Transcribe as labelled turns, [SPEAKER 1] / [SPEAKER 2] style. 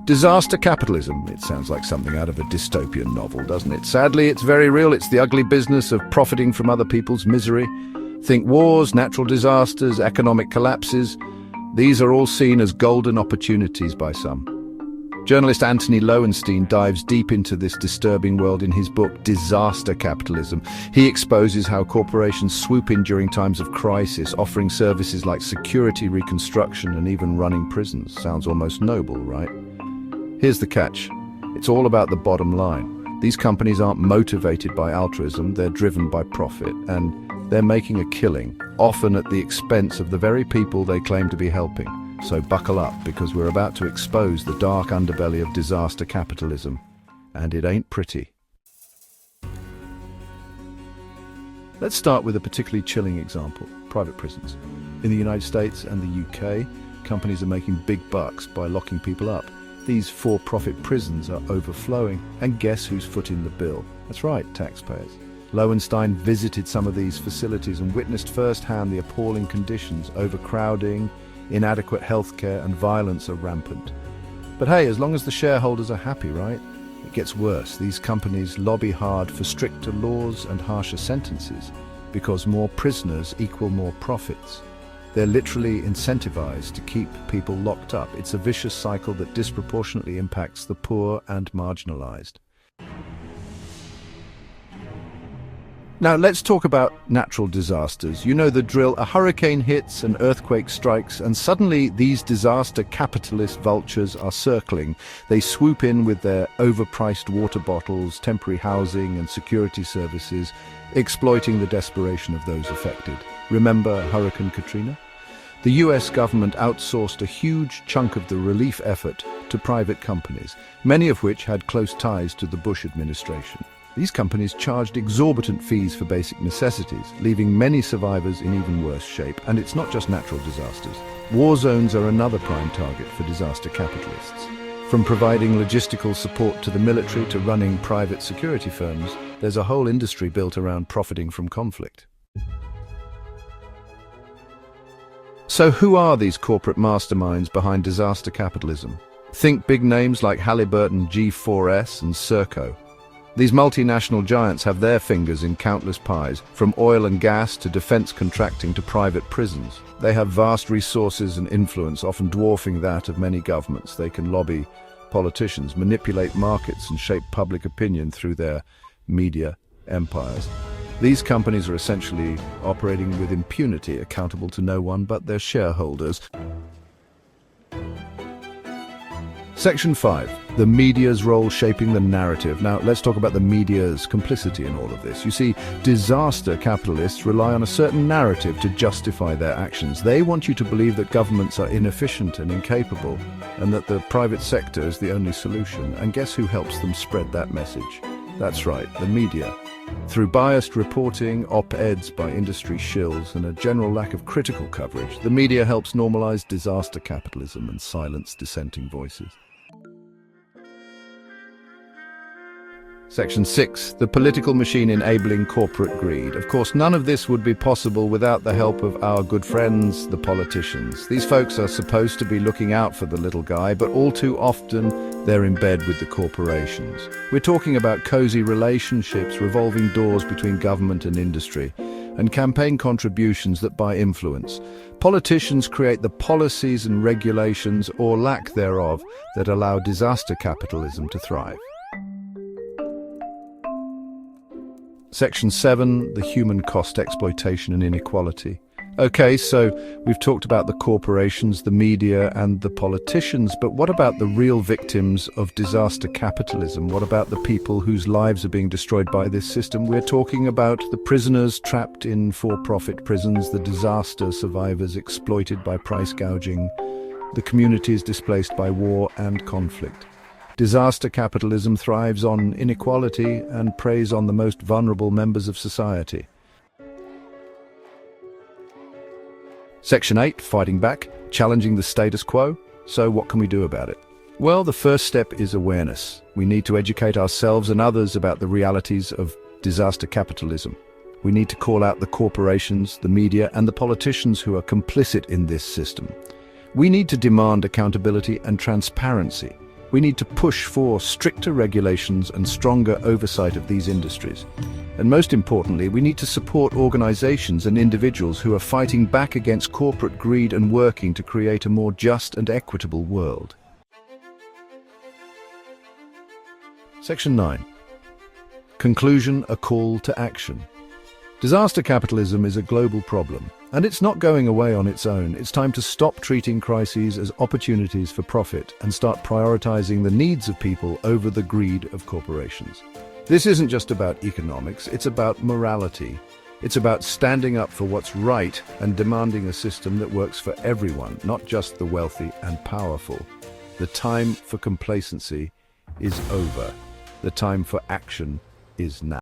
[SPEAKER 1] Disaster capitalism. It sounds like something out of a dystopian novel, doesn't it? Sadly, it's very real. It's the ugly business of profiting from other people's misery. Think wars, natural disasters, economic collapses. These are all seen as golden opportunities by some. Journalist Anthony Lowenstein dives deep into this disturbing world in his book, Disaster Capitalism. He exposes how corporations swoop in during times of crisis, offering services like security reconstruction and even running prisons. Sounds almost noble, right? Here's the catch. It's all about the bottom line. These companies aren't motivated by altruism, they're driven by profit, and they're making a killing, often at the expense of the very people they claim to be helping. So buckle up, because we're about to expose the dark underbelly of disaster capitalism. And it ain't pretty. Let's start with a particularly chilling example, private prisons. In the United States and the UK, companies are making big bucks by locking people up. These for-profit prisons are overflowing, and guess who's footing the bill? That's right, taxpayers. Lowenstein visited some of these facilities and witnessed firsthand the appalling conditions. Overcrowding, inadequate healthcare and violence are rampant. But hey, as long as the shareholders are happy, right? It gets worse. These companies lobby hard for stricter laws and harsher sentences because more prisoners equal more profits. They're literally incentivized to keep people locked up. It's a vicious cycle that disproportionately impacts the poor and marginalized. Now let's talk about natural disasters. You know the drill. A hurricane hits, an earthquake strikes, and suddenly these disaster capitalist vultures are circling. They swoop in with their overpriced water bottles, temporary housing and security services, exploiting the desperation of those affected. Remember Hurricane Katrina? The US government outsourced a huge chunk of the relief effort to private companies, many of which had close ties to the Bush administration. These companies charged exorbitant fees for basic necessities, leaving many survivors in even worse shape. And it's not just natural disasters. War zones are another prime target for disaster capitalists. From providing logistical support to the military to running private security firms, there's a whole industry built around profiting from conflict. So who are these corporate masterminds behind disaster capitalism? Think big names like Halliburton, G4S and Serco. These multinational giants have their fingers in countless pies, from oil and gas to defense contracting to private prisons. They have vast resources and influence, often dwarfing that of many governments. They can lobby politicians, manipulate markets, and shape public opinion through their media empires. These companies are essentially operating with impunity, accountable to no one but their shareholders. Section 5. The media's role shaping the narrative. Now, let's talk about the media's complicity in all of this. You see, disaster capitalists rely on a certain narrative to justify their actions. They want you to believe that governments are inefficient and incapable, and that the private sector is the only solution. And guess who helps them spread that message? That's right, the media. Through biased reporting, op-eds by industry shills, and a general lack of critical coverage, the media helps normalize disaster capitalism and silence dissenting voices. Section 6. The political machine enabling corporate greed. Of course, none of this would be possible without the help of our good friends, the politicians. These folks are supposed to be looking out for the little guy, but all too often they're in bed with the corporations. We're talking about cozy relationships, revolving doors between government and industry, and campaign contributions that buy influence. Politicians create the policies and regulations, or lack thereof, that allow disaster capitalism to thrive. Section 7, the human cost, exploitation and inequality. Okay, so we've talked about the corporations, the media and the politicians, but what about the real victims of disaster capitalism? What about the people whose lives are being destroyed by this system? We're talking about the prisoners trapped in for-profit prisons, the disaster survivors exploited by price gouging, the communities displaced by war and conflict. Disaster capitalism thrives on inequality and preys on the most vulnerable members of society. Section 8, fighting back, challenging the status quo. So what can we do about it? Well, the first step is awareness. We need to educate ourselves and others about the realities of disaster capitalism. We need to call out the corporations, the media, and the politicians who are complicit in this system. We need to demand accountability and transparency. We need to push for stricter regulations and stronger oversight of these industries. And most importantly, we need to support organizations and individuals who are fighting back against corporate greed and working to create a more just and equitable world. Section 9. Conclusion: a call to action. Disaster capitalism is a global problem, and it's not going away on its own. It's time to stop treating crises as opportunities for profit and start prioritizing the needs of people over the greed of corporations. This isn't just about economics, it's about morality. It's about standing up for what's right and demanding a system that works for everyone, not just the wealthy and powerful. The time for complacency is over. The time for action is now.